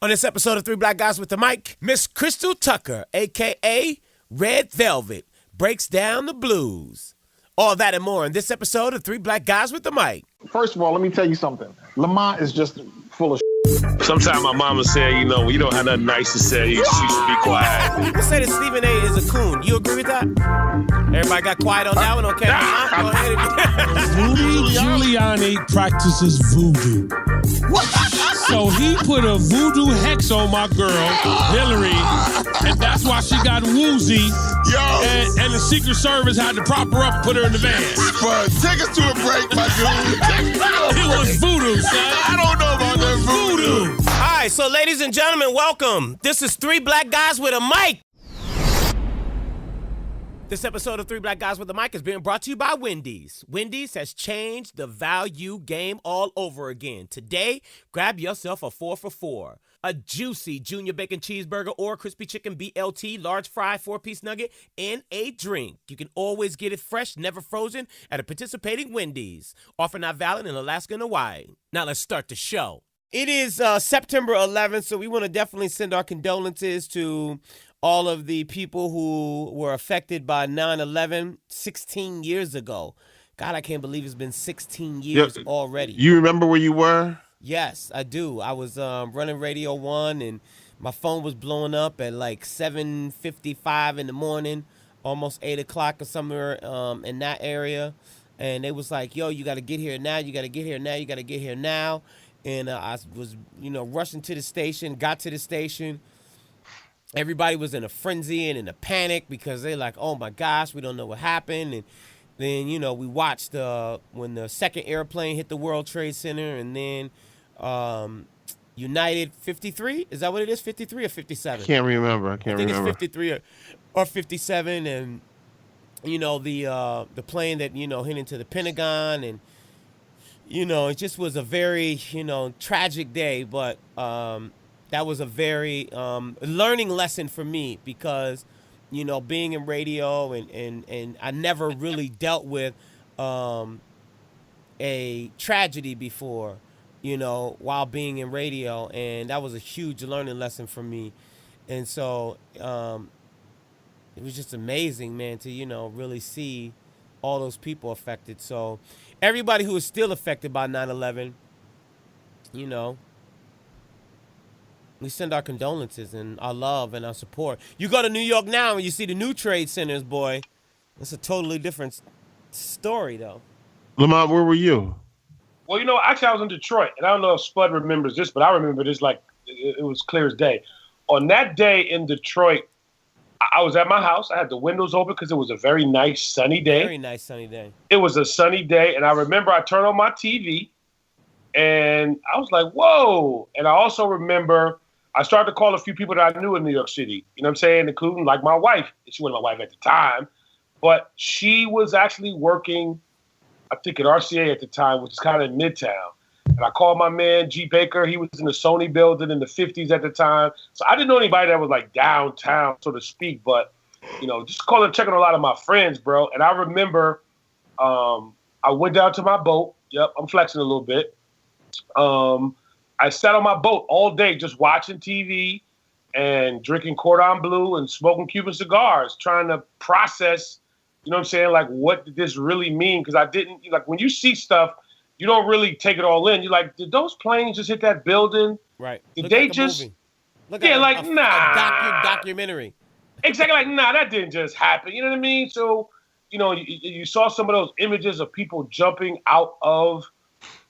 On this episode of Three Black Guys with the Mic, Miss Crystal Tucker, a.k.a. Red Velvet, breaks down the blues. All that and more in this episode of Three Black Guys with the Mic. First of all, let me tell you something. Lamont is just full of Sometimes my mama said, when you don't have nothing nice to say, you should be quiet. People say that Stephen A. is a coon. You agree with that? Everybody got quiet on that one, okay? Go ahead. Rudy Giuliani practices voodoo. So he put a voodoo hex on my girl, Hillary, and that's why she got woozy. And the Secret Service had to prop her up and put her in the van. But take us to a break, my dude. It was voodoo, son. I don't know about that voodoo. All right, so ladies and gentlemen, welcome. This is Three Black Guys with a Mic. This episode of Three Black Guys with a Mic is being brought to you by Wendy's. Wendy's has changed the value game all over again. Today, grab yourself a 4 for $4. A juicy junior bacon cheeseburger or crispy chicken BLT, large fry, 4-piece nugget, and a drink. You can always get it fresh, never frozen, at a participating Wendy's. Offer not valid in Alaska and Hawaii. Now let's start the show. It is September 11th, so we want to definitely send our condolences to all of the people who were affected by 9/11 16 years ago. God, I can't believe it's been 16 years already. You remember where you were? Yes, I do. I was running Radio 1, and my phone was blowing up at like 7:55 in the morning, almost 8 o'clock or somewhere in that area. And they was like, yo, you got to get here now. You got to get here now. You got to get here now. And I was, rushing to the station, got to the station. Everybody was in a frenzy and in a panic because they're like, oh, my gosh, we don't know what happened. And then, we watched when the second airplane hit the World Trade Center, and then United 53. Is that what it is, 53 or 57? I can't remember. I think it's 53 or 57. And, the plane that, hit into the Pentagon. And, it just was a very, tragic day. But that was a very learning lesson for me because, being in radio and I never really dealt with a tragedy before, while being in radio. And that was a huge learning lesson for me. And so it was just amazing, man, to, really see all those people affected. So everybody who is still affected by 9/11, we send our condolences and our love and our support. You go to New York now and you see the new trade centers, boy. It's a totally different story, though. Lamont, where were you? Well, actually I was in Detroit, and I don't know if Spud remembers this, but I remember this like it was clear as day. On that day in Detroit, I was at my house. I had the windows open because it was a very nice sunny day. Very nice sunny day. It was a sunny day, and I remember I turned on my TV, and I was like, whoa. And I also remember I started to call a few people that I knew in New York City, you know what I'm saying, including like my wife. She wasn't my wife at the time, but she was actually working, I think, at RCA at the time, which is kind of in Midtown. And I called my man, G. Baker. He was in the Sony building in the 50s at the time. So I didn't know anybody that was like downtown, so to speak, but, just calling, checking on a lot of my friends, bro. And I remember I went down to my boat. Yep, I'm flexing a little bit. I sat on my boat all day just watching TV and drinking Cordon Bleu and smoking Cuban cigars, trying to process, like, what did this really mean? Because I didn't, like, when you see stuff, you don't really take it all in. You're like, did those planes just hit that building? Right. Did Look they like just? Movie. Look yeah, like nah. A documentary. Exactly, like, nah, that didn't just happen. You know what I mean? So, you saw some of those images of people jumping out of,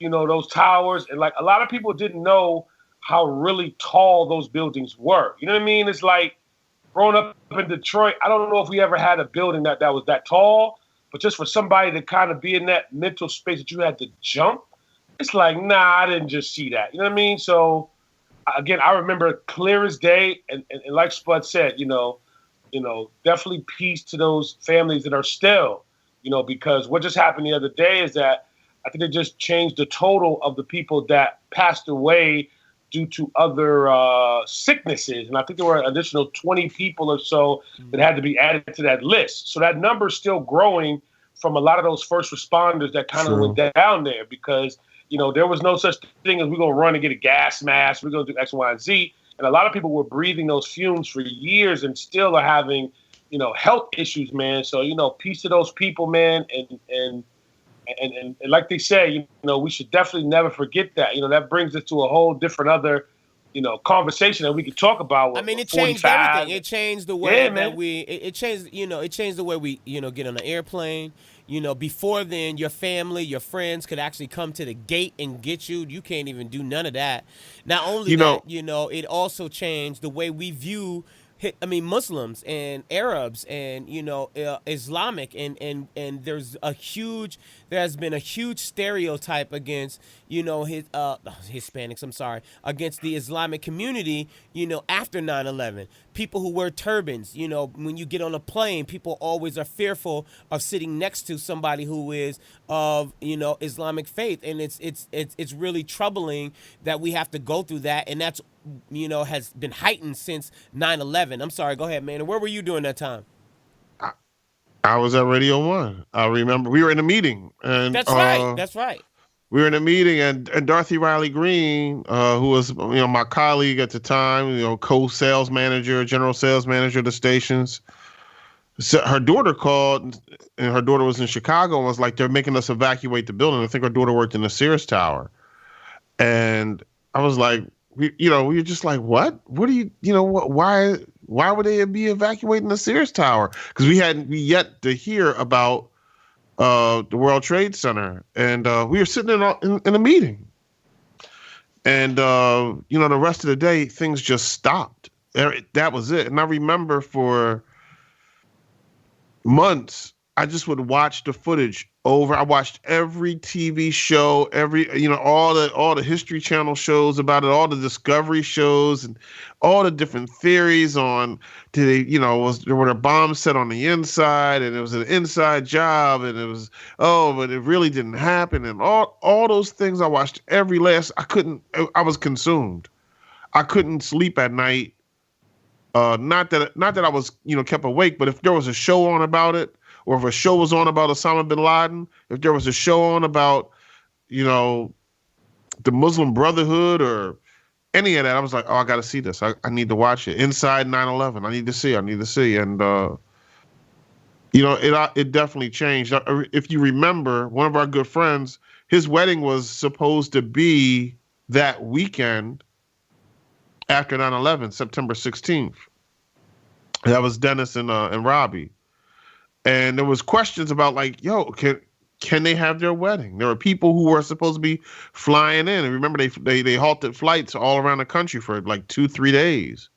those towers. And, like, a lot of people didn't know how really tall those buildings were. You know what I mean? It's like, growing up in Detroit, I don't know if we ever had a building that was that tall. But just for somebody to kind of be in that mental space that you had to jump, it's like, nah, I didn't just see that. You know what I mean? So, again, I remember clear as day. And like Spud said, definitely peace to those families that are still, because what just happened the other day is that I think they just changed the total of the people that passed away due to other sicknesses. And I think there were an additional 20 people or so that had to be added to that list. So that number is still growing from a lot of those first responders that kind of went down there because, there was no such thing as we're going to run and get a gas mask. We're going to do X, Y, and Z. And a lot of people were breathing those fumes for years and still are having, health issues, man. So, peace to those people, man. And like they say, we should definitely never forget that. That brings us to a whole different other, conversation that we could talk about. I mean, it changed everything. It changed the way that it changed, it changed the way we, get on an airplane. Before then, your family, your friends could actually come to the gate and get you. You can't even do none of that. Not only that, it also changed the way we view Muslims and Arabs and Islamic and there has been a huge stereotype against Hispanics. I'm sorry, against the Islamic community. After 9/11, people who wear turbans. When you get on a plane, people always are fearful of sitting next to somebody who is of Islamic faith, and it's really troubling that we have to go through that, and that's has been heightened since 9/11. I'm sorry, go ahead, man. Where were you during that time? I was at Radio 1. I remember we were in a meeting. And That's right. We were in a meeting, and Dorothy Riley Green, who was my colleague at the time, co-sales manager, general sales manager of the stations. So her daughter called, and her daughter was in Chicago, and was like, they're making us evacuate the building. I think her daughter worked in the Sears Tower. And I was like, we were just like, what? What do you, why would they be evacuating the Sears Tower? Because we hadn't yet to hear about the World Trade Center. And we were sitting in a meeting. And, the rest of the day, things just stopped. That was it. And I remember for months, I just would watch the footage over. I watched every TV show, all the History Channel shows about it, all the Discovery shows, and all the different theories on were there bombs set on the inside, and it was an inside job, and it was but it really didn't happen, and all those things I watched I was consumed. I couldn't sleep at night. Not that I was kept awake, but if there was a show on about it, or if a show was on about Osama bin Laden, if there was a show on about, the Muslim Brotherhood or any of that, I was like, oh, I got to see this. I need to watch it. Inside 9/11, I need to see. And, it definitely changed. If you remember, one of our good friends, his wedding was supposed to be that weekend after 9/11, September 16th. That was Dennis and Robbie. And there was questions about can they have their wedding? There were people who were supposed to be flying in. And remember, they halted flights all around the country for 2-3 days.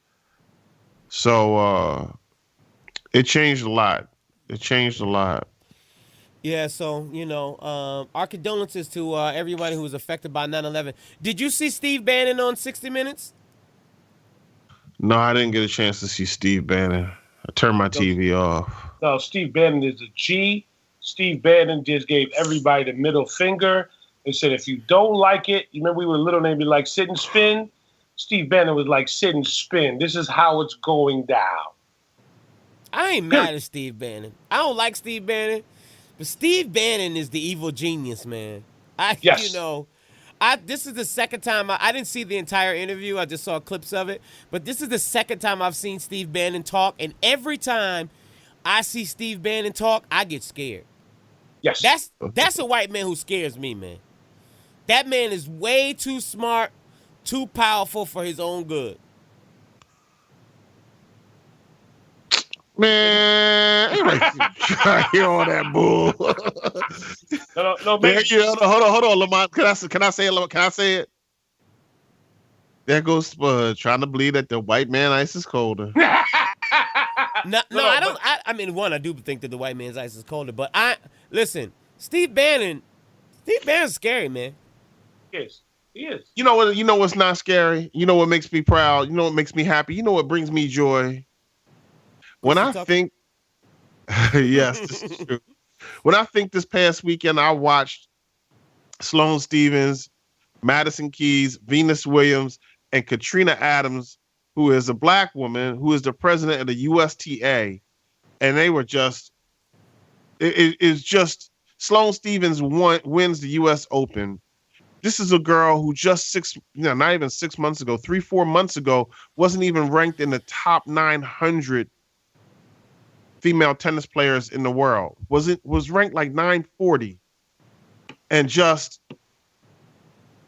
So it changed a lot. Yeah, so, our condolences to everybody who was affected by 9/11. Did you see Steve Bannon on 60 Minutes? No, I didn't get a chance to see Steve Bannon. I turned my TV off. No, Steve Bannon is a G. Steve Bannon just gave everybody the middle finger and said, if you don't like it, you remember we were little and they'd be like, sit and spin? Steve Bannon was like, sit and spin. This is how it's going down. I ain't mad at Steve Bannon. I don't like Steve Bannon, but Steve Bannon is the evil genius, man. Yes. This is the second time I didn't see the entire interview. I just saw clips of it. But this is the second time I've seen Steve Bannon talk. And every time I see Steve Bannon talk, I get scared. Yes. That's a white man who scares me, man. That man is way too smart, too powerful for his own good. Man, I hear all that bull. No, man. Hold on, Lamont. Can I say it? Can I say it? There goes Spud trying to believe that the white man ice is colder. No, I don't. I do think that the white man's ice is colder. But listen, Steve Bannon's scary, man. He is. You know what? You know what's not scary? You know what makes me proud? You know what makes me happy? You know what brings me joy? When I think, yes, this is true. When I think this past weekend, I watched Sloane Stephens, Madison Keys, Venus Williams, and Katrina Adams, who is a black woman, who is the president of the USTA. And they were just, it is just, Sloane Stephens wins the U.S. Open. This is a girl who just not even 6 months ago, 3-4 months ago, wasn't even ranked in the top 900 female tennis players in the world. Was ranked like 940, and just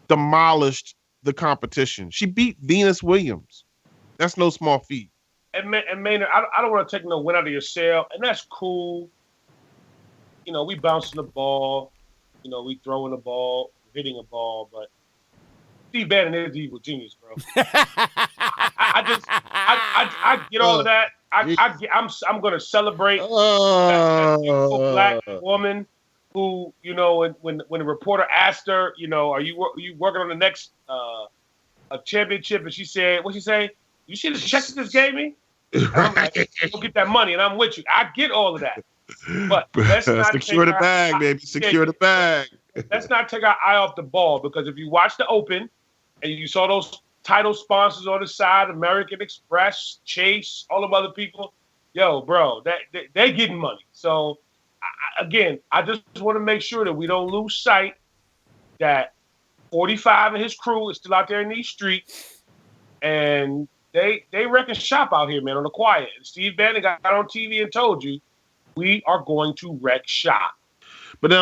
demolished the competition. She beat Venus Williams. That's no small feat. And Maynard, I don't want to take no win out of your sail, and that's cool. You know, we bouncing the ball. You know, we throwing the ball, hitting a ball, but Steve Bannon is the evil genius, bro. I get all of that. I'm going to celebrate that beautiful black woman who, you know, when the reporter asked her, you know, are you working on the next a championship? And she said, what'd she say? You see the checks that this gave me? And I'm like, go get that money, and I'm with you. I get all of that. But let's not secure the bag, baby. Secure the bag. Let's not take our eye off the ball, because if you watch the Open and you saw those title sponsors on the side, American Express, Chase, all of other people, yo, bro, they're getting money. So, I just want to make sure that we don't lose sight that 45 and his crew is still out there in these streets, and they wrecking shop out here, man, on the quiet. And Steve Bannon got on TV and told you, we are going to wreck shop. But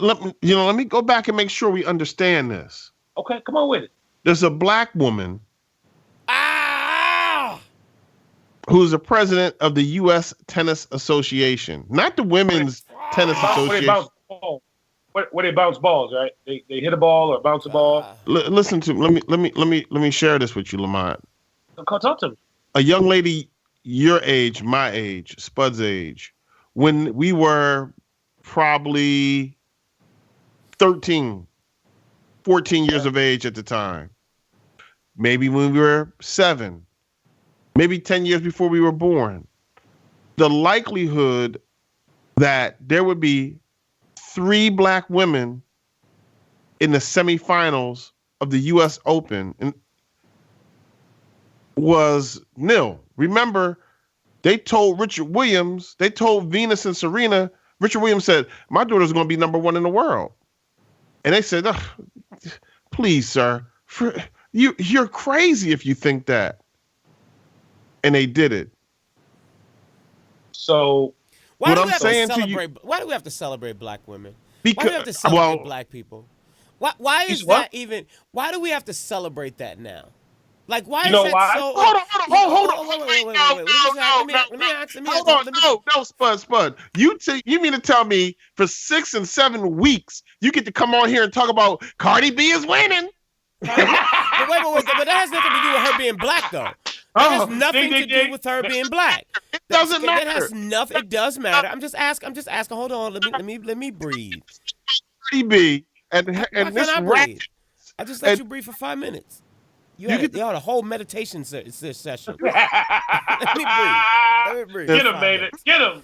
let me go back and make sure we understand this. Okay, come on with it. There's a black woman who's the president of the U.S. Tennis Association, not the Women's Tennis Association. Where they bounce balls, right? They hit a ball or bounce a ball. Listen to let me share this with you, Lamont. Talk to me. A young lady your age, my age, Spud's age, when we were probably 13, 14 years of age at the time. Maybe when we were 7, maybe 10 years before we were born. The likelihood that there would be 3 black women in the semifinals of the U.S. Open was nil. Remember, they told Venus and Serena, Richard Williams said, my daughter's going to be number 1 in the world. And they said, oh, please, sir, you're crazy if you think that. And they did it. So why do we have to celebrate black women? Why do we have to celebrate black people? Why is that even? Why do we have to celebrate that now? Like, why is that so? Hold on. Wait. No, Spud. You mean to tell me for 6 and 7 weeks you get to come on here and talk about Cardi B is winning? But that has nothing to do with her being black, though. That has nothing to do with her being black. It doesn't matter. That has nothing. It does matter. I'm just asking. Hold on. Let me breathe. Cardi B and this breathe? I just let you breathe for 5 minutes. You had a whole meditation session. Let me breathe. Get him, man. Get him.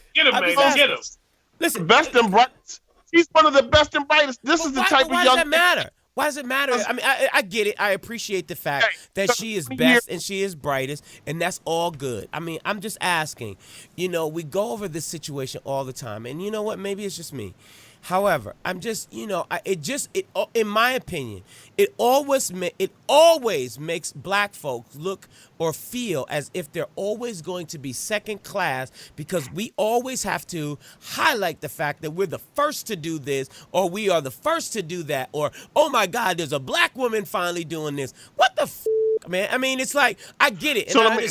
Listen, best and brightest. She's one of the best and brightest. This is the type of young. Why does that matter? Why does it matter? I mean, I get it. I appreciate the fact that she is best and she is brightest, and that's all good. I mean, I'm just asking. You know, we go over this situation all the time, and you know what? Maybe it's just me. However, I'm just, in my opinion, it always makes black folks look or feel as if they're always going to be second class, because we always have to highlight the fact that we're the first to do this, or we are the first to do that, or, oh my God, there's a black woman finally doing this. What the man? I mean, it's like, I get it. So let me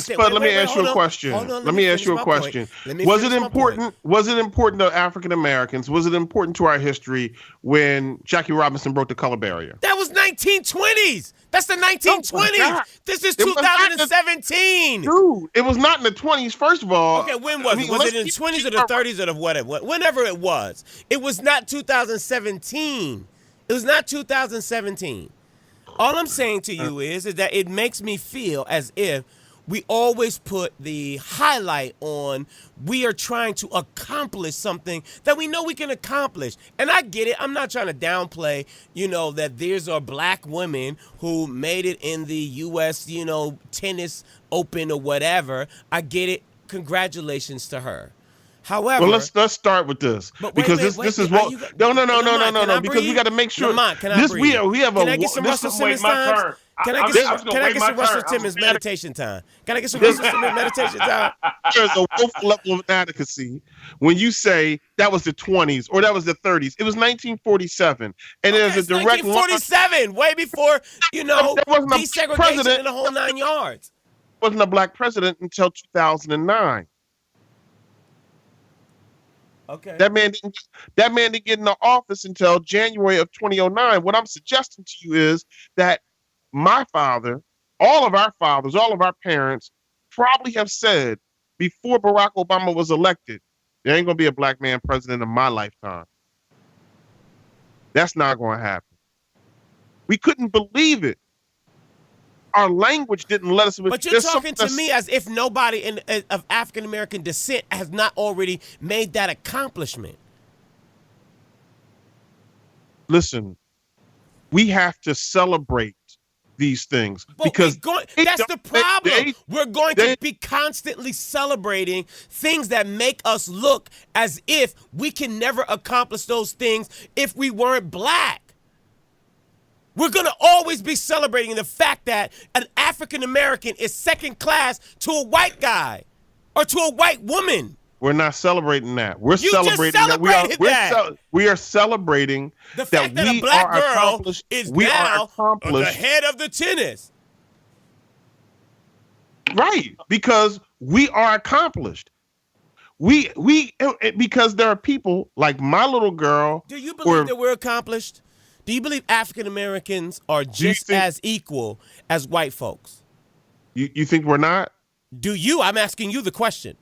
ask you a question. Let me ask you a question. Was it important? Was it important to African Americans? Was it important to our history when Jackie Robinson broke the color barrier? That was 1920s. That's the 1920s. This is 2017. Dude, it was not in the 20s, first of all. Okay, when was it? Was it in the 20s or the 30s or the whatever? Whenever it was. It was not 2017. It was not 2017. All I'm saying to you is that it makes me feel as if we always put the highlight on we are trying to accomplish something that we know we can accomplish. And I get it. I'm not trying to downplay, that there's are black women who made it in the U.S., tennis open or whatever. I get it. Congratulations to her. However, well, let's start with this because this is what no because we got to make sure Lamont, can I this breathe? we have Can a I get some this Russell is Simmons my time? turn. Can I get some Russell Simmons meditation time? Can I get some Russell Simmons meditation time? there's a woeful level of inadequacy when you say that was the 20s or that was the 30s. It was 1947, and there's a direct 1947, way before there wasn't a desegregation president and the whole 9 yards. Wasn't a black president until 2009. Okay. That man didn't get into office until January of 2009. What I'm suggesting to you is that my father, all of our fathers, all of our parents probably have said before Barack Obama was elected, there ain't gonna be a black man president in my lifetime. That's not gonna happen. We couldn't believe it. Our language didn't let us. But you're talking to me as if nobody of African American descent has not already made that accomplishment. Listen, we have to celebrate these things because that's the problem. We're going to be constantly celebrating things that make us look as if we can never accomplish those things if we weren't black. We're going to always be celebrating the fact that an African American is second class to a white guy or to a white woman. We're not celebrating that. We're You celebrating just celebrated that. We are celebrating the fact that we a black are girl accomplished. is We now are accomplished. the head of the tennis. Right, because we are accomplished. We because there are people like my little girl. Do you believe that we're accomplished? Do you believe African Americans are just as equal as white folks? You think we're not? Do you? I'm asking you the question.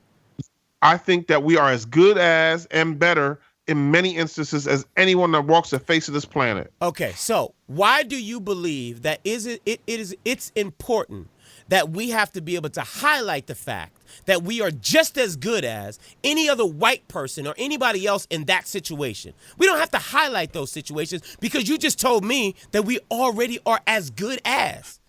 I think that we are as good as and better in many instances as anyone that walks the face of this planet. Okay, so why do you believe that it's important that we have to be able to highlight the fact that we are just as good as any other white person or anybody else in that situation? We don't have to highlight those situations because you just told me that we already are as good as.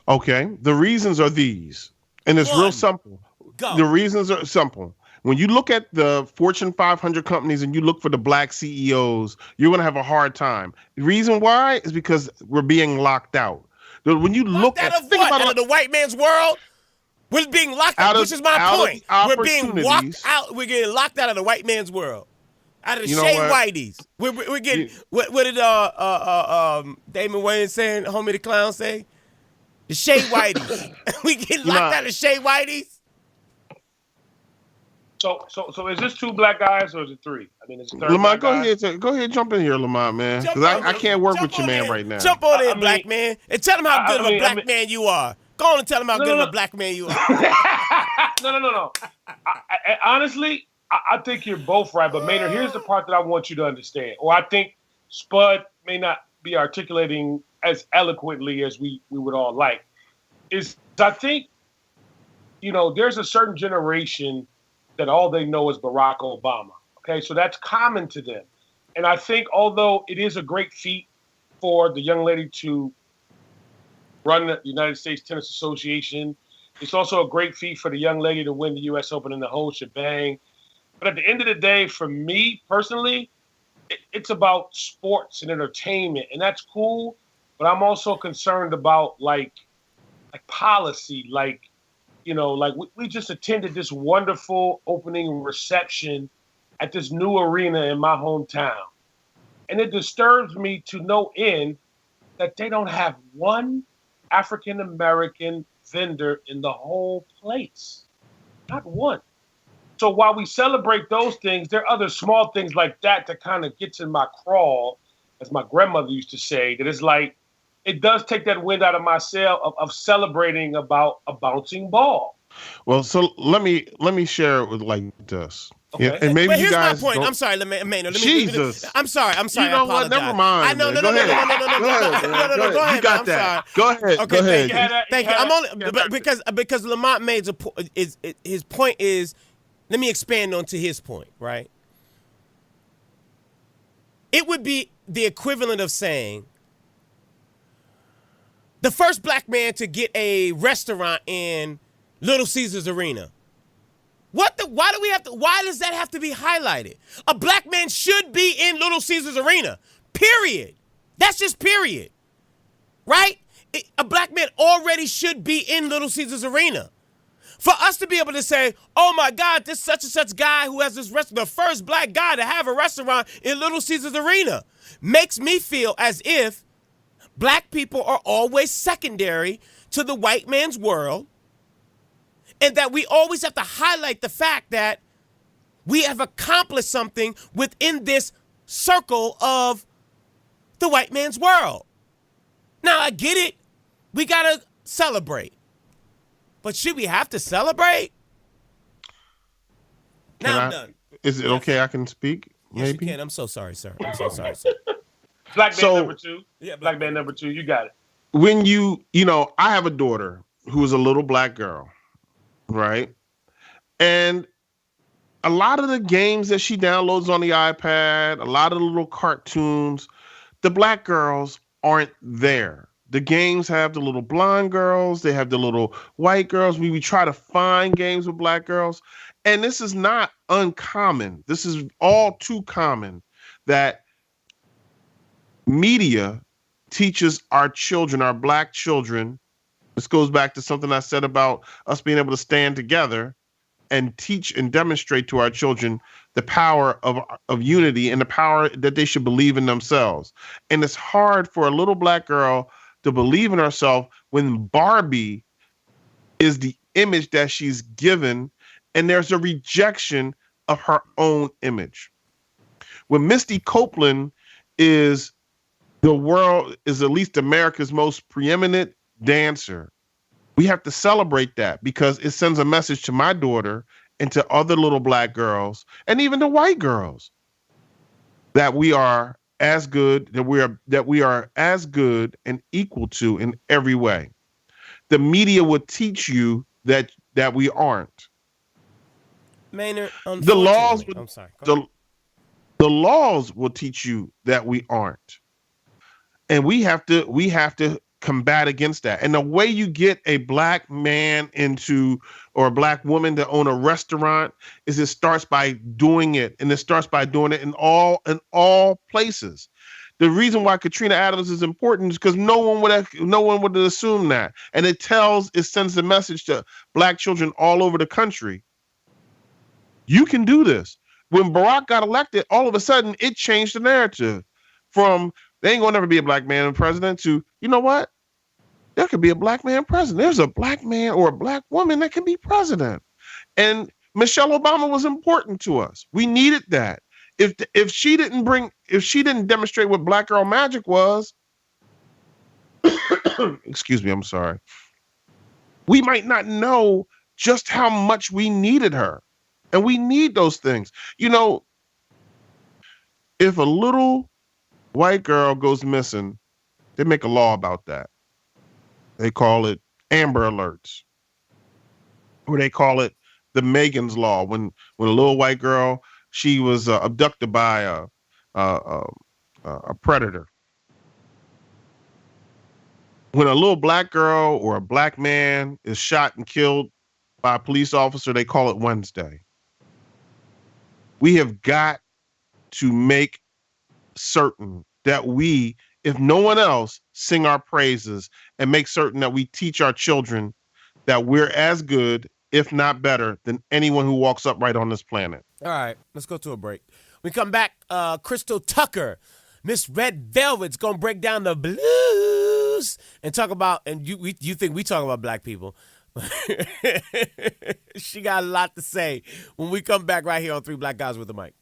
Okay, the reasons are these, and it's real simple. Go. The reasons are simple. When you look at the Fortune 500 companies and you look for the black CEOs, you're going to have a hard time. The reason why is because we're being locked out. When you look at out of the white man's world, we're being locked out. Which is my point. We're being locked out. We're getting locked out of the white man's world. Out of the shade whiteys. We're getting what did Damon Wayans saying, homie the clown say? The shade whiteys. We getting locked out of the shade whiteys. So is this two black guys or is it three? I mean, it's Lamont, go ahead, jump in here, Lamont, man, because I can't work with your man right now. Jump on in, black man, and tell him how good of a black man you are. Go on and tell him how good of a black man you are. No. Honestly, I think you're both right, but Maynard, here's the part that I want you to understand, or I think Spud may not be articulating as eloquently as we would all like. Is I think, there's a certain generation that all they know is Barack Obama. Okay, so that's common to them. And I think although it is a great feat for the young lady to run the United States Tennis Association, it's also a great feat for the young lady to win the U.S. Open and the whole shebang. But at the end of the day, for me personally, it's about sports and entertainment, and that's cool. But I'm also concerned about like policy, we just attended this wonderful opening reception at this new arena in my hometown. And it disturbs me to no end that they don't have one African-American vendor in the whole place. Not one. So while we celebrate those things, there are other small things like that kind of gets in my crawl, as my grandmother used to say, that it's like, it does take that wind out of my sail of celebrating about a bouncing ball. Well, so let me share it with like this. Okay. Yeah, and maybe but you here's guys my point. I'm sorry, Maynard. Jesus. I'm sorry. You know what? Never mind. No. Go ahead. Go ahead. You got that. Go ahead. Okay, go ahead. Thank you. I'm only because Lamont made his point is. Let me expand on to his point. Right. It would be the equivalent of saying the first black man to get a restaurant in Little Caesars Arena. Why does that have to be highlighted? A black man should be in Little Caesars Arena. Period. That's just period. Right? A black man already should be in Little Caesars Arena. For us to be able to say, oh my God, this such and such guy who has this restaurant, the first black guy to have a restaurant in Little Caesars Arena, makes me feel as if black people are always secondary to the white man's world, and that we always have to highlight the fact that we have accomplished something within this circle of the white man's world. Now, I get it. We got to celebrate. But should we have to celebrate? Now I'm done. Is it okay I can speak? Yes, Maybe? you can. I'm so sorry, sir. I'm so sorry, sir. Black man number 2. Yeah, black man number 2. You got it. When I have a daughter who is a little black girl, right? And a lot of the games that she downloads on the iPad, a lot of the little cartoons, the black girls aren't there. The games have the little blonde girls. They have the little white girls. We try to find games with black girls. And this is not uncommon. This is all too common that media teaches our children, our black children. This goes back to something I said about us being able to stand together and teach and demonstrate to our children the power of unity and the power that they should believe in themselves. And it's hard for a little black girl to believe in herself when Barbie is the image that she's given, and there's a rejection of her own image. When Misty Copeland is at least America's most preeminent dancer, we have to celebrate that because it sends a message to my daughter and to other little black girls and even the white girls that we are as good, that we are as good and equal to in every way. The media will teach you that we aren't. Maynard, the laws I'm sorry. The laws will teach you that we aren't. And we have to combat against that. And the way you get a black man or a black woman to own a restaurant is it starts by doing it. And it starts by doing it in all places. The reason why Katrina Adams is important is because no one would assume that. And it sends a message to black children all over the country. You can do this. When Barack got elected, all of a sudden it changed the narrative from there ain't gonna never be a black man president to, you know what? There could be a black man president. There's a black man or a black woman that can be president. And Michelle Obama was important to us. We needed that. If she didn't demonstrate what black girl magic was, excuse me, I'm sorry. We might not know just how much we needed her. And we need those things. If a little white girl goes missing, they make a law about that. They call it Amber Alerts. Or they call it the Megan's Law. When a little white girl, she was abducted by a predator. When a little black girl or a black man is shot and killed by a police officer, they call it Wednesday. We have got to make certain that we, if no one else, sing our praises and make certain that we teach our children that we're as good, if not better, than anyone who walks upright on this planet. All right, let's go to a break. We come back, Crystal Tucker, Miss Red Velvet's going to break down the blues and talk about, and you think we talk about black people. She got a lot to say when we come back right here on Three Black Guys with a Mic.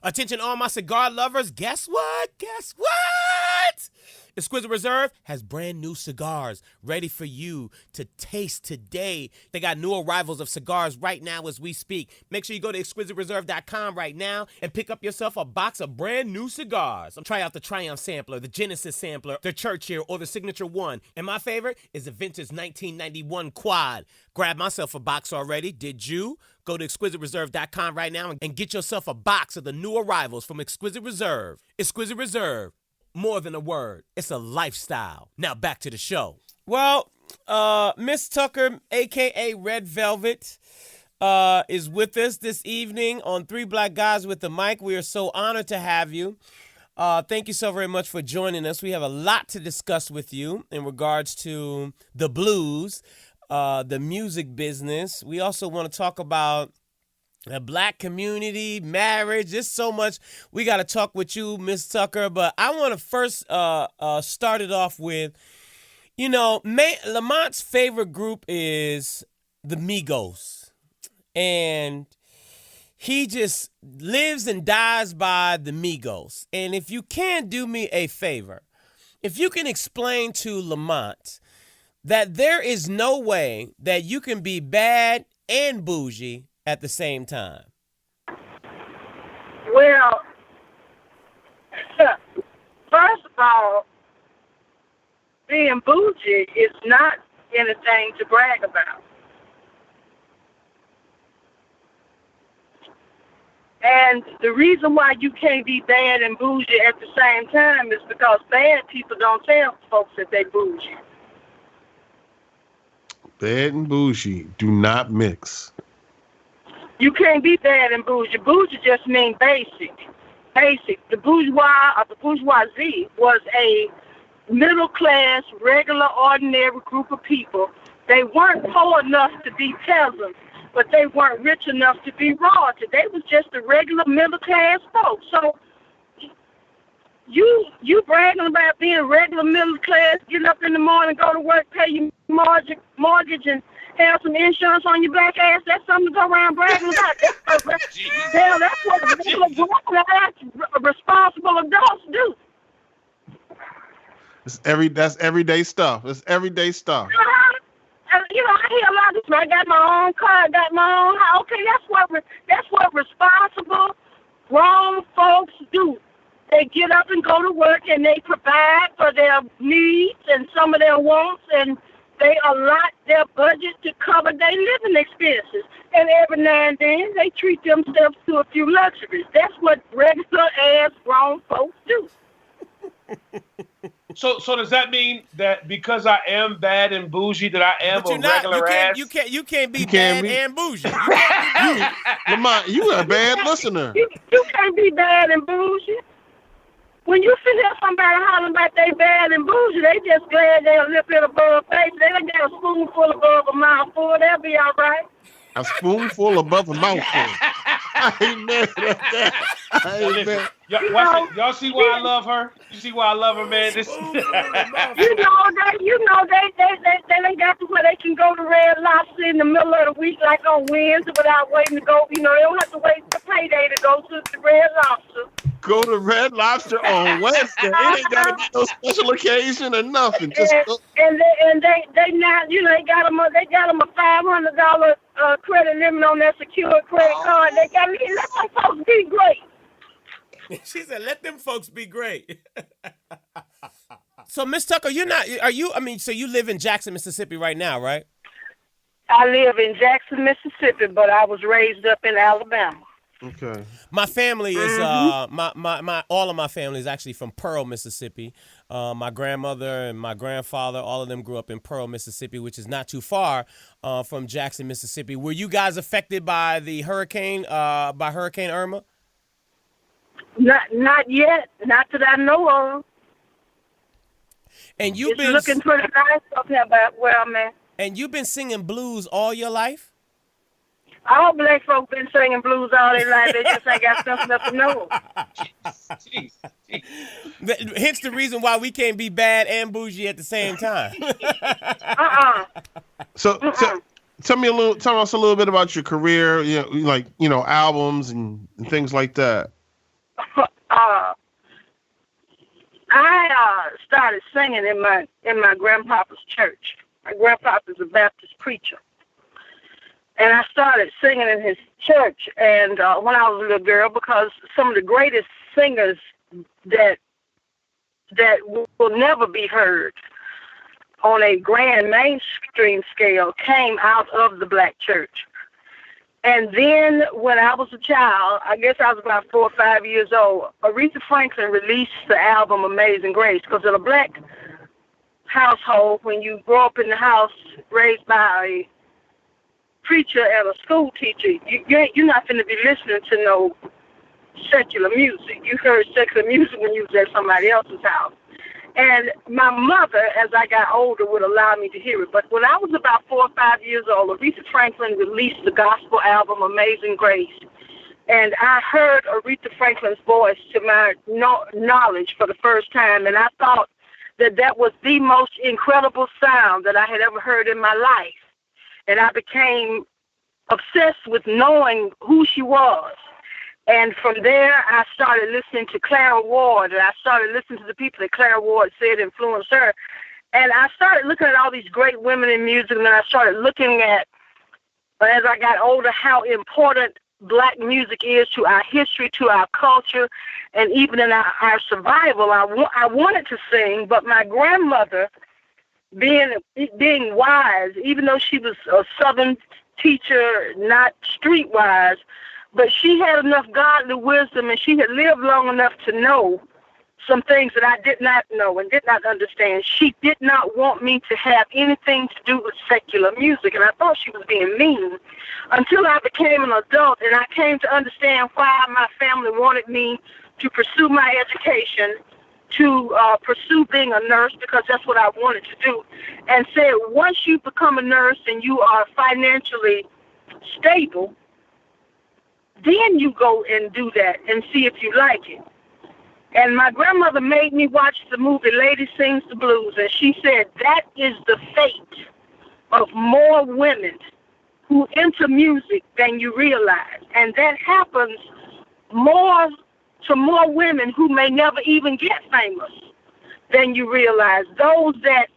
Attention all my cigar lovers, guess what? Exquisite Reserve has brand new cigars ready for you to taste today. They got new arrivals of cigars right now as we speak. Make sure you go to exquisitereserve.com right now and pick up yourself a box of brand new cigars. Try out the Triumph Sampler, the Genesis Sampler, the Churchill, or the Signature One. And my favorite is the Vintage 1991 Quad. Grab myself a box already. Did you? Go to exquisitereserve.com right now and get yourself a box of the new arrivals from Exquisite Reserve. Exquisite Reserve. More than a word. It's a lifestyle. Now back to the show. Well, Miss Tucker, a.k.a. Red Velvet, is with us this evening on Three Black Guys with the Mic. We are so honored to have you. Thank you so very much for joining us. We have a lot to discuss with you in regards to the blues, the music business. We also want to talk about the black community, marriage. There's so much we got to talk with you, Miss Tucker. But I want to first start it off with, Lamont's favorite group is the Migos. And he just lives and dies by the Migos. And if you can do me a favor, if you can explain to Lamont that there is no way that you can be bad and bougie at the same time. Well, first of all, being bougie is not anything to brag about. And the reason why you can't be bad and bougie at the same time is because bad people don't tell folks that they bougie. Bad and bougie do not mix. You can't be bad and bougie. Bougie just means basic. Basic. The bourgeois or the bourgeoisie was a middle class, regular, ordinary group of people. They weren't poor enough to be peasants, but they weren't rich enough to be royalty. They was just a regular middle class folks. So you bragging about being regular middle class, getting up in the morning, go to work, pay your mortgage and have some insurance on your black ass. That's something to go around bragging about. Hell, that's what regular responsible adults do. That's everyday stuff. It's everyday stuff. I hear a lot of this. I got my own car, I got my own house. Okay, that's what responsible grown folks do. They get up and go to work and they provide for their needs and some of their wants, and they allot their budget to cover their living expenses. And every now and then they treat themselves to a few luxuries. That's what regular ass grown folks do. So does that mean that because I am bad and bougie that I am a regular ass? You can't be bad and bougie. Lamont, you a bad listener. You can't be bad and bougie. When you see somebody hollering about they bad and bougie, they just glad they're a little bit above face. They done got a spoonful above a mouthful. They'll be all right. A spoonful above a mouthful. I ain't mad at that. I ain't mad. Y'all see why I love her? You see why I love her, man? This they done got to where they can go to Red Lobster in the middle of the week, like on Wednesday, without waiting to go. They don't have to wait for payday to go to the Red Lobster. Go to Red Lobster on Wednesday. It ain't gotta be no special occasion or nothing. Just they now they got them a $500 credit limit on their secured credit card. They got let them folks be great. She said, "Let them folks be great." So, Miss Tucker, so you live in Jackson, Mississippi right now, right? I live in Jackson, Mississippi, but I was raised up in Alabama. okay. My family is all of my family is actually from Pearl, Mississippi. My grandmother and my grandfather, all of them grew up in Pearl, Mississippi, which is not too far from Jackson, Mississippi. Were you guys affected by the hurricane, Hurricane Irma? Not yet, not that I know of. And you've it's been looking pretty nice up here about where I'm at. And you've been singing blues all your life? All black folk been singing blues all their life. They just ain't got something up to know. Jeez. Hence the reason why we can't be bad and bougie at the same time. So tell us a little bit about your career, albums and things like that. I started singing in my grandpapa's church. My grandpapa's a Baptist preacher. And I started singing in his church and when I was a little girl, because some of the greatest singers that will never be heard on a grand mainstream scale came out of the black church. And then when I was a child, I guess I was about 4 or 5 years old, Aretha Franklin released the album Amazing Grace, because in a black household, when you grow up in the house raised by a preacher and a school teacher, you're not going to be listening to no secular music. You heard secular music when you was at somebody else's house. And my mother, as I got older, would allow me to hear it. But when I was about 4 or 5 years old, Aretha Franklin released the gospel album Amazing Grace. And I heard Aretha Franklin's voice to my knowledge for the first time. And I thought that was the most incredible sound that I had ever heard in my life. And I became obsessed with knowing who she was. And from there, I started listening to Clara Ward, and I started listening to the people that Clara Ward said influenced her. And I started looking at all these great women in music, and then I started looking at, as I got older, how important black music is to our history, to our culture, and even in our survival. I wanted to sing, but my grandmother, being wise, even though she was a Southern teacher, not streetwise, but she had enough godly wisdom, and she had lived long enough to know some things that I did not know and did not understand. She did not want me to have anything to do with secular music, and I thought she was being mean until I became an adult, and I came to understand why my family wanted me to pursue my education, to pursue being a nurse, because that's what I wanted to do, and said once you become a nurse and you are financially stable, then you go and do that and see if you like it. And my grandmother made me watch the movie Lady Sings the Blues, and she said that is the fate of more women who enter music than you realize. And that happens to more women who may never even get famous than you realize. Those that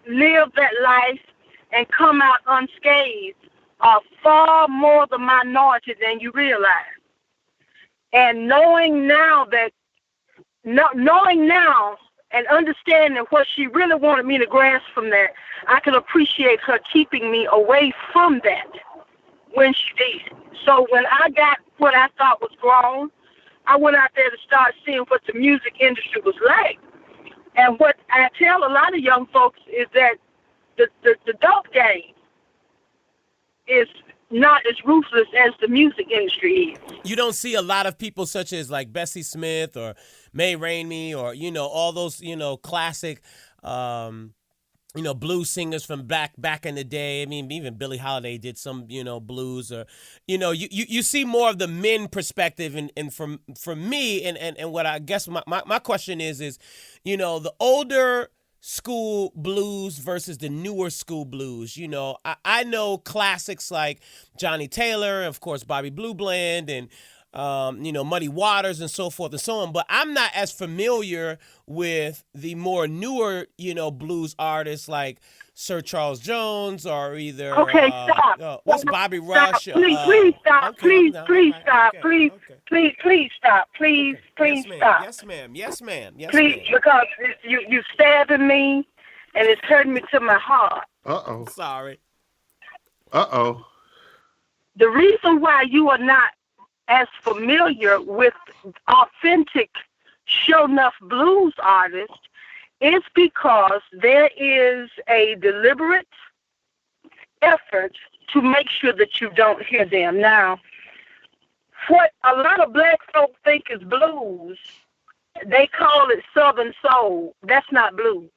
live that life and come out unscathed are far more the minority than you realize. And knowing now and understanding what she really wanted me to grasp from that, I can appreciate her keeping me away from that when she did. So when I got what I thought was grown, I went out there to start seeing what the music industry was like. And what I tell a lot of young folks is that the dope game is not as ruthless as the music industry is. You don't see a lot of people such as like Bessie Smith or May Rainey or, all those, classic, blues singers from back in the day. I mean, even Billie Holiday did some, blues, or, you see more of the men perspective. And from me, and what I guess my question is, the older school blues versus the newer school blues. I know classics like Johnny Taylor, of course, Bobby Blue Bland, and Muddy Waters and so forth and so on. But I'm not as familiar with the more newer, blues artists like Sir Charles Jones or either. Okay, stop. What's Bobby Rush? Please stop. Please stop. Please stop. Please stop. Yes, ma'am. Please, because you stabbing me, and it's hurting me to my heart. Uh-oh. Sorry. Uh-oh. The reason why you are not as familiar with authentic show enough blues artists is because there is a deliberate effort to make sure that you don't hear them. Now, what a lot of black folk think is blues, they call it Southern soul. That's not blues.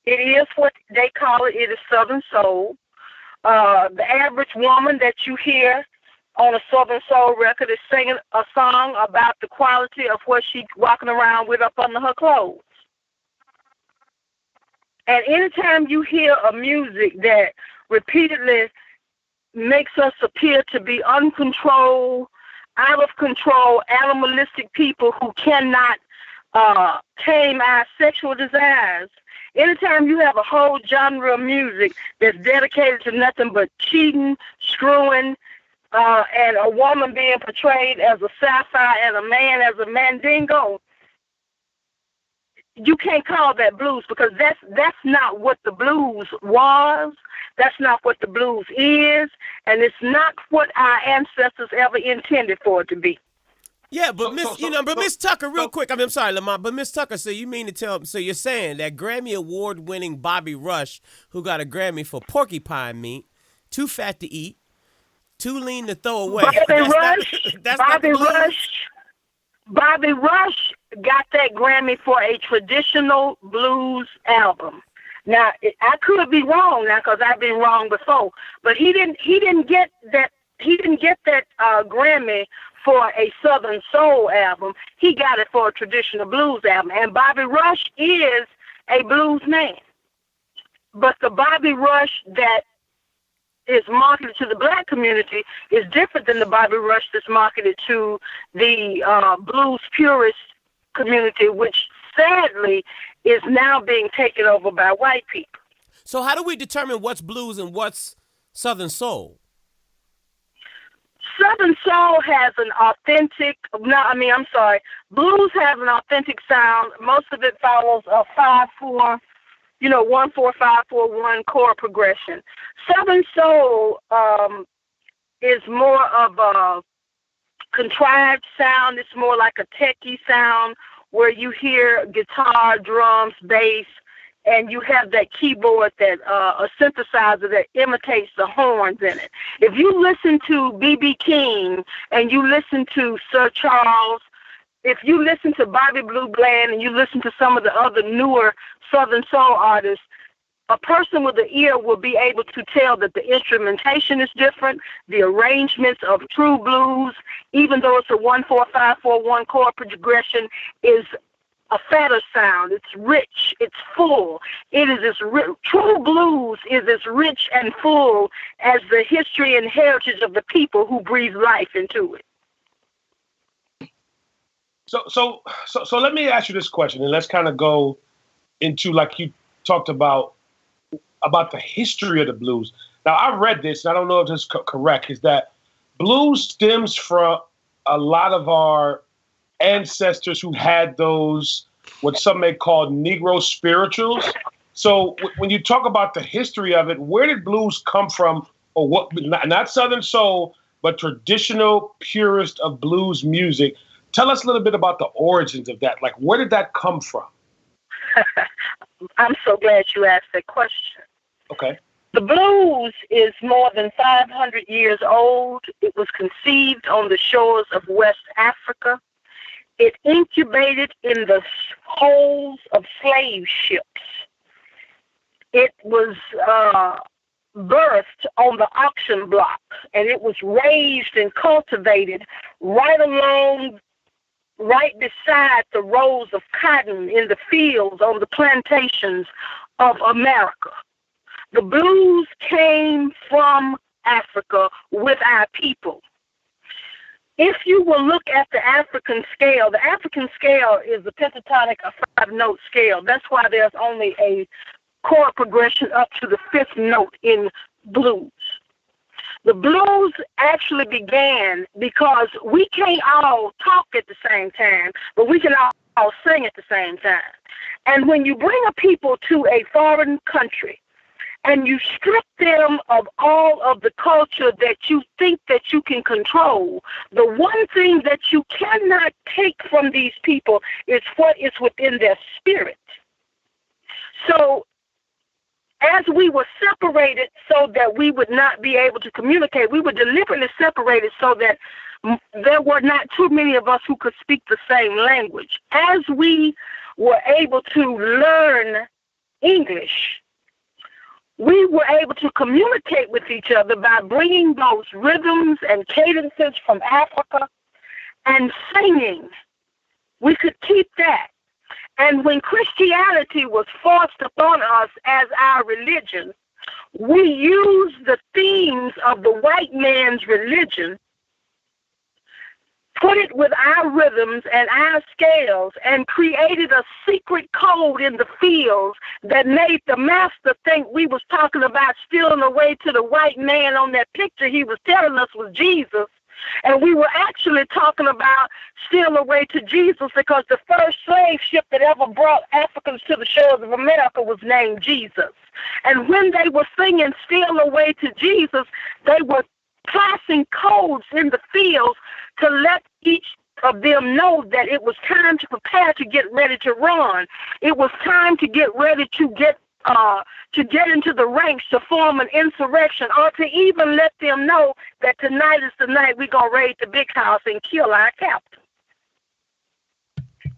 It is what they call it. It is Southern soul. The average woman that you hear on a Southern soul record is singing a song about the quality of what she's walking around with up under her clothes. And anytime you hear a music that repeatedly makes us appear to be uncontrolled, out of control, animalistic people who cannot tame our sexual desires, anytime you have a whole genre of music that's dedicated to nothing but cheating, screwing, and a woman being portrayed as a sapphire and a man as a mandingo, you can't call that blues, because that's not what the blues was. That's not what the blues is, and it's not what our ancestors ever intended for it to be. Yeah, but Miss Tucker, real quick. I'm sorry, Lamont, but Miss Tucker, so you mean to tell? So you're saying that Grammy Award-winning Bobby Rush, who got a Grammy for Porcupine Meat, too fat to eat, too lean to throw away. Bobby Rush got that Grammy for a traditional blues album. Now, I could be wrong now because I've been wrong before, but he didn't get that Grammy for a Southern Soul album. He got it for a traditional blues album, and Bobby Rush is a blues man. But the Bobby Rush that is marketed to the black community is different than the Bobby Rush that's marketed to the blues purist community, which sadly is now being taken over by white people. So how do we determine what's blues and what's Southern Soul? Southern Soul has an authentic, blues has an authentic sound. Most of it follows a 5/4, 1-4-5-4-1 chord progression. Southern Soul is more of a contrived sound. It's more like a techie sound where you hear guitar, drums, bass, and you have that keyboard that a synthesizer that imitates the horns in it. If you listen to B.B. King and you listen to Sir Charles, if you listen to Bobby Blue Bland and you listen to some of the other newer Southern Soul artists, a person with an ear will be able to tell that the instrumentation is different, the arrangements of true blues, even though it's a 1-4-5-4-1 chord progression, is a fatter sound. It's rich. It's full. It is as true blues is as rich and full as the history and heritage of the people who breathe life into it. So let me ask you this question, and let's kind of go into, like you talked about the history of the blues. Now, I read this, and I don't know if this is correct, is that blues stems from a lot of our ancestors who had those, what some may call Negro spirituals. So when you talk about the history of it, where did blues come from, or what? Not Southern Soul, but traditional purist of blues music. Tell us a little bit about the origins of that. Like, where did that come from? I'm so glad you asked that question. Okay. The blues is more than 500 years old. It was conceived on the shores of West Africa. It incubated in the holds of slave ships. It was birthed on the auction block, and it was raised and cultivated right beside the rows of cotton in the fields on the plantations of America. The blues came from Africa with our people. If you will look at the African scale is a pentatonic, a 5-note scale. That's why there's only a chord progression up to the 5th note in blues. The blues actually began because we can't all talk at the same time, but we can all sing at the same time. And when you bring a people to a foreign country and you strip them of all of the culture that you think that you can control, the one thing that you cannot take from these people is what is within their spirit. So as we were separated so that we would not be able to communicate, we were deliberately separated so that there were not too many of us who could speak the same language. As we were able to learn English, we were able to communicate with each other by bringing those rhythms and cadences from Africa and singing. We could keep that. And when Christianity was forced upon us as our religion, we used the themes of the white man's religion, put it with our rhythms and our scales, and created a secret code in the fields that made the master think we was talking about stealing away to the white man on that picture he was telling us was Jesus. And we were actually talking about steal away to Jesus because the first slave ship that ever brought Africans to the shores of America was named Jesus. And when they were singing steal away to Jesus, they were passing codes in the fields to let each of them know that it was time to prepare to get ready to run. It was time to get ready to get to get into the ranks to form an insurrection, or to even let them know that tonight is the night we're going to raid the big house and kill our captain.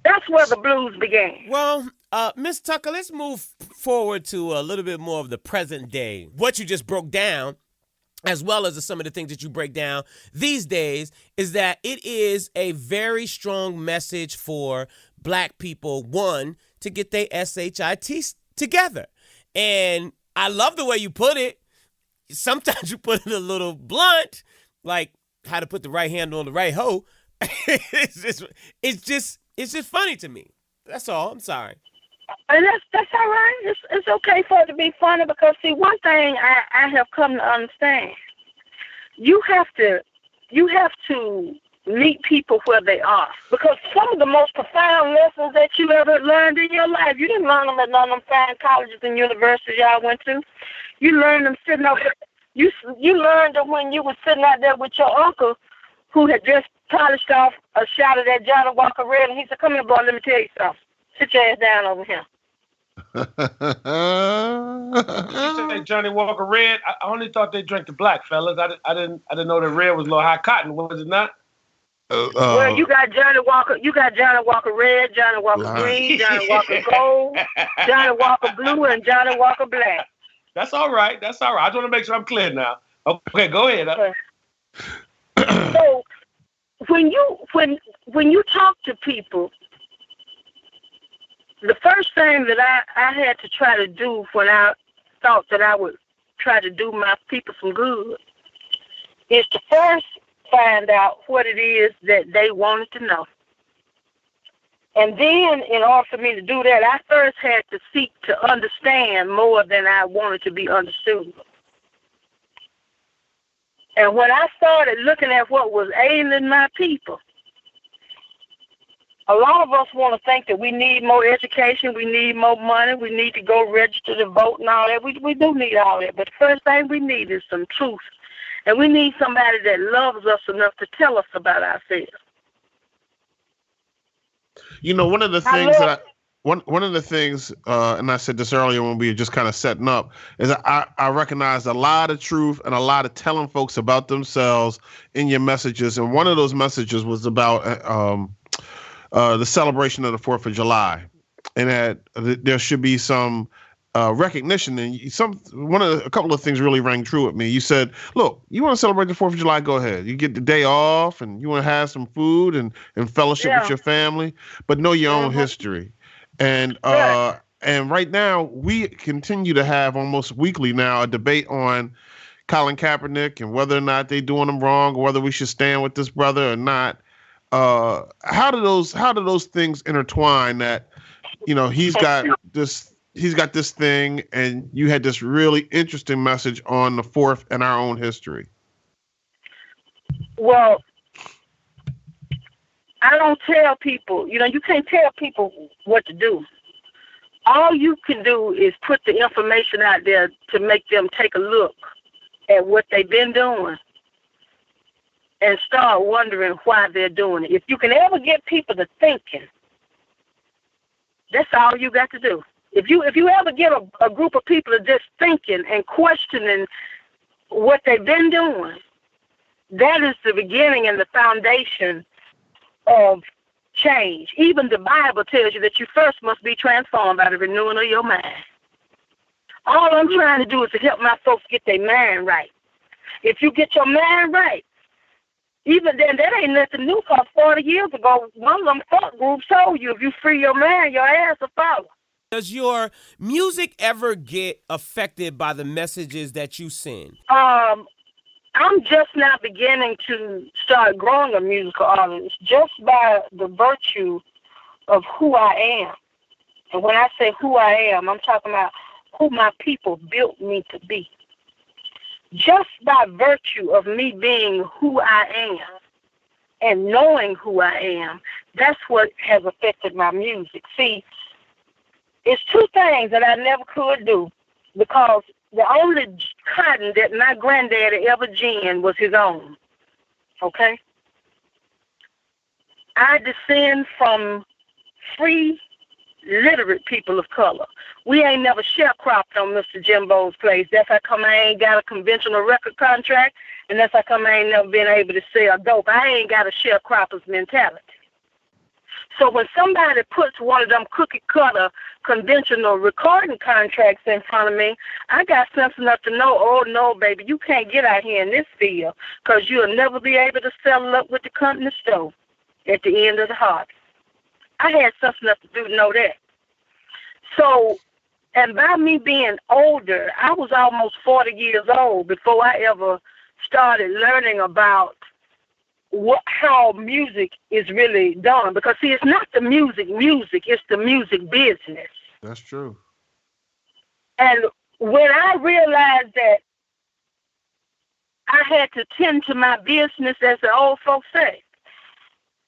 That's where the blues began. Well, Miss Tucker, let's move forward to a little bit more of the present day. What you just broke down, as well as some of the things that you break down these days, is that it is a very strong message for black people, one, to get their SHIT together. And I love the way you put it. Sometimes you put it a little blunt, like how to put the right hand on the right hoe. It's just funny to me. That's all. I'm sorry. And that's all right. It's okay for it to be funny, because see, one thing I have come to understand, you have to meet people where they are, because some of the most profound lessons that you ever learned in your life, you didn't learn them at none of them fine colleges and universities y'all went to. You learned them sitting up. You learned them when you were sitting out there with your uncle, who had just polished off a shot of that Johnny Walker Red, and he said, "Come here, boy, let me tell you something. Sit your ass down over here." You said Johnny Walker Red. I only thought they drank the black, fellas. I didn't know that red was a little high cotton. Was it not? Well, you got Johnny Walker. You got Johnny Walker Red, Johnny Walker Green, Johnny Walker Gold, Johnny Walker Blue, and Johnny Walker Black. That's all right. That's all right. I just want to make sure I'm clear now. Okay, go ahead. Okay. So when you talk to people, the first thing that I had to try to do when I thought that I would try to do my people some good is to first find out what it is that they wanted to know. And then, in order for me to do that, I first had to seek to understand more than I wanted to be understood. And when I started looking at what was ailing my people, a lot of us want to think that we need more education, we need more money, we need to go register to vote and all that. We do need all that. But the first thing we need is some truth. And we need somebody that loves us enough to tell us about ourselves. You know, one of the things one of the things, and I said this earlier when we were just kind of setting up, is I recognized a lot of truth and a lot of telling folks about themselves in your messages. And one of those messages was about the celebration of the 4th of July, and that there should be some recognition. And a couple of things really rang true with me. You said, look, you want to celebrate the 4th of July, go ahead. You get the day off and you want to have some food and fellowship with your family, but know your own history. And right now we continue to have almost weekly now a debate on Colin Kaepernick and whether or not they're doing him wrong, or whether we should stand with this brother or not. How do those things intertwine? That, you know, he's got this thing, and you had this really interesting message on the 4th and our own history. Well, I don't tell people, you can't tell people what to do. All you can do is put the information out there to make them take a look at what they've been doing and start wondering why they're doing it. If you can ever get people to thinking, that's all you got to do. If you ever get a group of people to just thinking and questioning what they've been doing, that is the beginning and the foundation of change. Even the Bible tells you that you first must be transformed by the renewing of your mind. All I'm trying to do is to help my folks get their mind right. If you get your mind right, even then, that ain't nothing new, because 40 years ago, one of them thought groups told you, if you free your mind, your ass will follow. Does your music ever get affected by the messages that you send? I'm just now beginning to start growing a musical artist just by the virtue of who I am. And when I say who I am, I'm talking about who my people built me to be. Just by virtue of me being who I am and knowing who I am, that's what has affected my music. See, it's two things that I never could do, because the only cotton that my granddaddy ever ginned was his own. Okay? I descend from free literate people of color. We ain't never sharecropped on Mr. Jimbo's place. That's how come I ain't got a conventional record contract, and that's how come I ain't never been able to sell dope. I ain't got a sharecropper's mentality. So when somebody puts one of them cookie-cutter conventional recording contracts in front of me, I got sense enough to know, oh, no, baby, you can't get out here in this field because you'll never be able to settle up with the company store at the end of the harvest. I had sense enough to know that. So, and by me being older, I was almost 40 years old before I ever started learning about how music is really done. Because, see, it's not the music, it's the music business. That's true. And when I realized that I had to tend to my business, as the old folks say,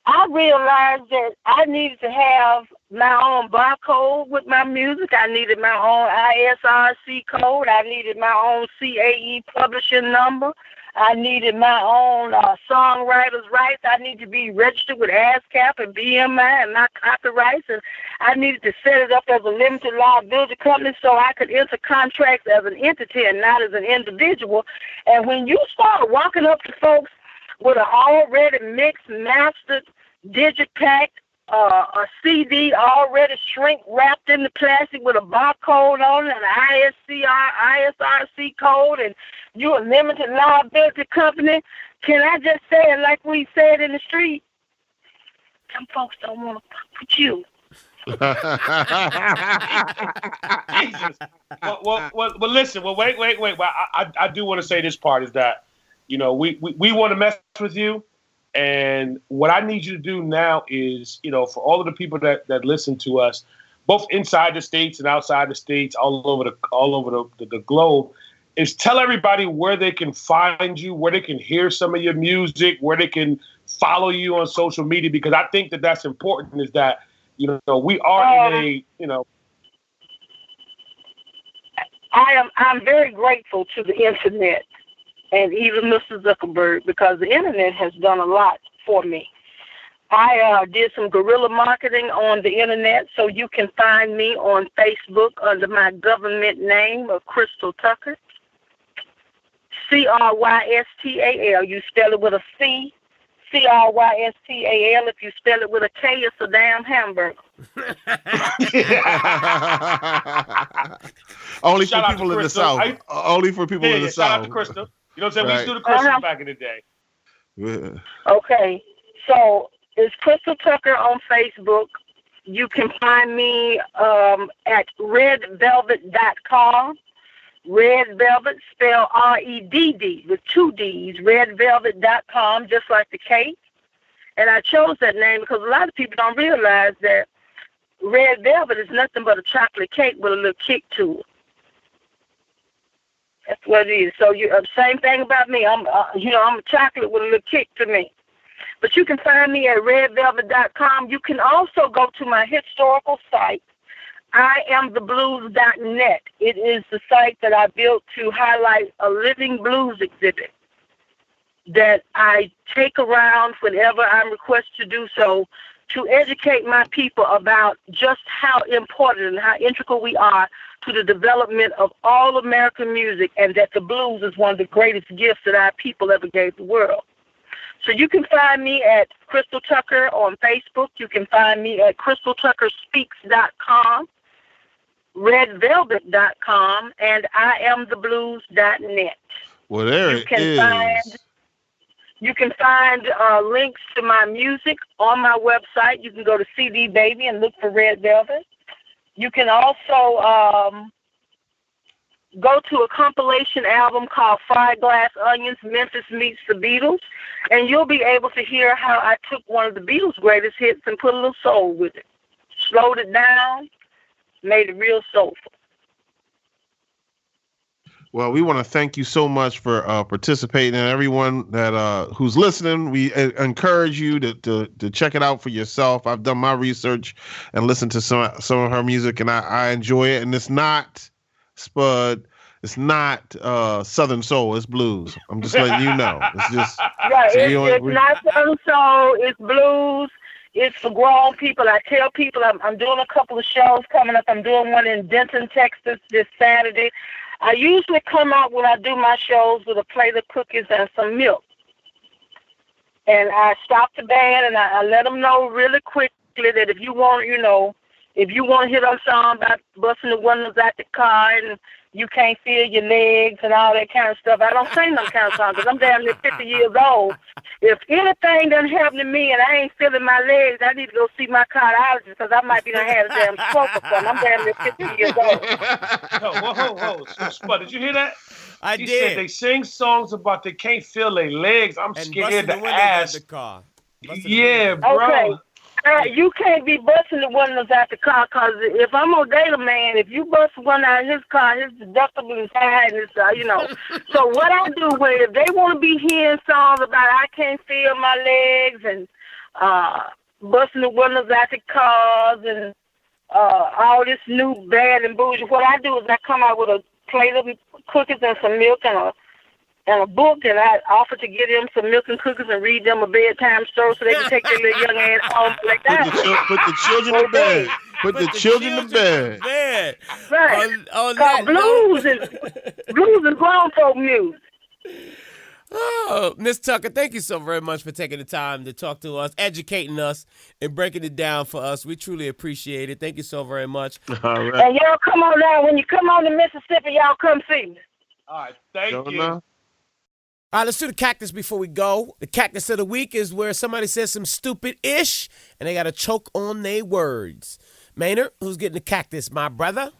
I realized that I needed to have my own barcode with my music. I needed my own ISRC code. I needed my own CAE publishing number. I needed my own songwriter's rights. I needed to be registered with ASCAP and BMI and my copyrights. And I needed to set it up as a limited liability company so I could enter contracts as an entity and not as an individual. And when you start walking up to folks with an already mixed, mastered, digipack, a CD already shrink wrapped in the plastic with a barcode on it, an ISRC code, and you're a limited liability company, can I just say it like we said in the street? Some folks don't want to fuck with you. Jesus. Well, listen. Well, wait. Well, I do want to say this part is that, we want to mess with you. And what I need you to do now is, for all of the people that listen to us, both inside the states and outside the states, all over the globe, is tell everybody where they can find you, where they can hear some of your music, where they can follow you on social media, because I think that that's important. Is that we are in a I'm very grateful to the internet. And even Mr. Zuckerberg, because the internet has done a lot for me. I did some guerrilla marketing on the internet, so you can find me on Facebook under my government name of Crystal Tucker. Crystal. You spell it with a C. Crystal. If you spell it with a K, it's a damn hamburger. Only for people in the South. Only for people in the South. Shout out to Crystal. You know what I'm saying? We used to do the Crystal back in the day. Yeah. Okay. So it's Crystal Tucker on Facebook. You can find me at redvelvet.com. Red Velvet, spelled REDD with 2 D's, redvelvet.com, just like the cake. And I chose that name because a lot of people don't realize that red velvet is nothing but a chocolate cake with a little kick to it. That's what it is. So same thing about me. I'm a chocolate with a little kick to me. But you can find me at redvelvet.com. You can also go to my historical site, IamTheBlues.net. It is the site that I built to highlight a living blues exhibit that I take around whenever I'm requested to do so, to educate my people about just how important and how integral we are to the development of all American music, and that the blues is one of the greatest gifts that our people ever gave the world. So you can find me at Crystal Tucker on Facebook. You can find me at crystaltuckerspeaks.com, redvelvet.com, and IamTheBlues.net. Well, there it is. You can find links to my music on my website. You can go to CD Baby and look for Red Velvet. You can also go to a compilation album called Fried Glass Onions, Memphis Meets the Beatles, and you'll be able to hear how I took one of the Beatles' greatest hits and put a little soul with it. Slowed it down, made it real soulful. Well, we want to thank you so much for participating, and everyone that who's listening. We encourage you to check it out for yourself. I've done my research and listened to some of her music, and I enjoy it. And it's not Spud, it's not Southern Soul, it's blues. I'm just letting you know. It's just right. It's not Southern Soul. It's blues. it's for grown people. I tell people I'm doing a couple of shows coming up. I'm doing one in Denton, Texas this Saturday. I usually come out when I do my shows with a plate of cookies and some milk. And I stop the band and I let them know really quickly that if you want, if you want to hear them song about busting the windows out the car and you can't feel your legs and all that kind of stuff, I don't sing them kind of songs because I'm damn near 50 years old. If anything done happen to me and I ain't feeling my legs, I need to go see my cardiologist because I might be done had a damn stroke or something. I'm damn near 50 years old. Whoa. So, Spud, did you hear that? I He did. said they sing songs about they can't feel their legs. I'm And scared busting the to windows out ask. the car. Yeah, bro. Okay. You can't be busting the windows out the car because if I'm gonna date a man, if you bust one out of his car, his deductible is high, and it's So what I do when if they want to be hearing songs about I can't feel my legs and busting the windows out the cars and all this new bad and bougie, what I do is I come out with a plate of cookies and some milk and a book, and I offer to get them some milk and cookies and read them a bedtime story so they can take their little young ass home like that. Put the children to bed. Put the children to bed. Right. On Cause blues is grown folk music. Oh, Miss Tucker, thank you so very much for taking the time to talk to us, educating us, and breaking it down for us. We truly appreciate it. Thank you so very much. All right. And y'all come on down. When you come on to Mississippi, y'all come see me. All right, thank you. All right, let's do the cactus before we go. The cactus of the week is where somebody says some stupid-ish, and they got to choke on their words. Maynard, who's getting the cactus, my brother?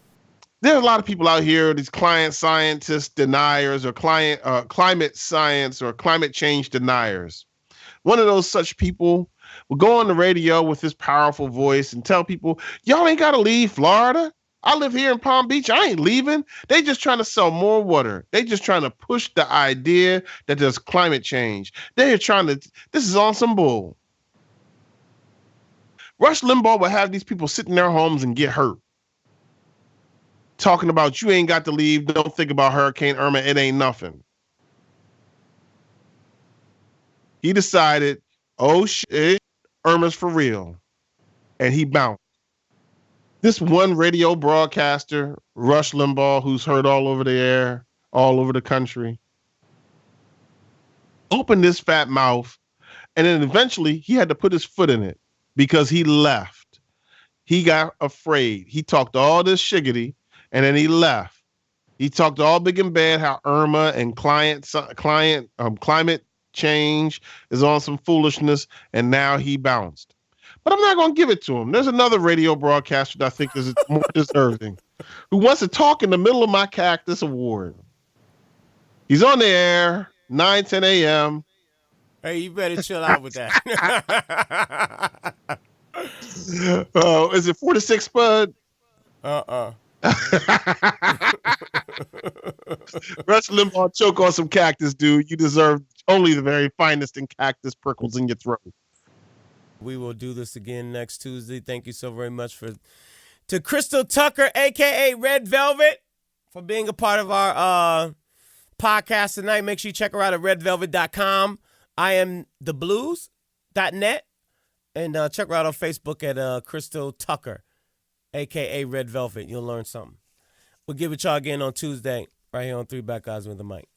There's a lot of people out here, these climate scientists deniers or climate science or climate change deniers. One of those such people will go on the radio with his powerful voice and tell people, y'all ain't got to leave Florida. I live here in Palm Beach. I ain't leaving. They just trying to sell more water. They just trying to push the idea that there's climate change. They're trying to, this is on some bull. Rush Limbaugh will have these people sit in their homes and get hurt. Talking about you ain't got to leave. Don't think about Hurricane Irma. It ain't nothing. He decided, oh shit, Irma's for real. And he bounced. This one radio broadcaster, Rush Limbaugh, who's heard all over the air, all over the country, opened his fat mouth, and then eventually he had to put his foot in it because he left. He got afraid. He talked all this shiggity, and then he left. He talked all big and bad how Irma and climate change is on some foolishness, and now he bounced. But I'm not going to give it to him. There's another radio broadcaster that I think is more deserving, who wants to talk in the middle of my Cactus Award. He's on the air, 9:10 a.m. Hey, you better chill out with that. Oh, is it 4 to 6, Spud? Uh-uh. Rush Limbaugh, choke on some cactus, dude. You deserve only the very finest in cactus prickles in your throat. We will do this again next Tuesday. Thank you so very much to Crystal Tucker, a.k.a. Red Velvet, for being a part of our podcast tonight. Make sure you check her out at redvelvet.com. I am theblues.net. And check her out on Facebook at Crystal Tucker, a.k.a. Red Velvet. You'll learn something. We'll give it y'all again on Tuesday right here on Three Black Guys with the Mic.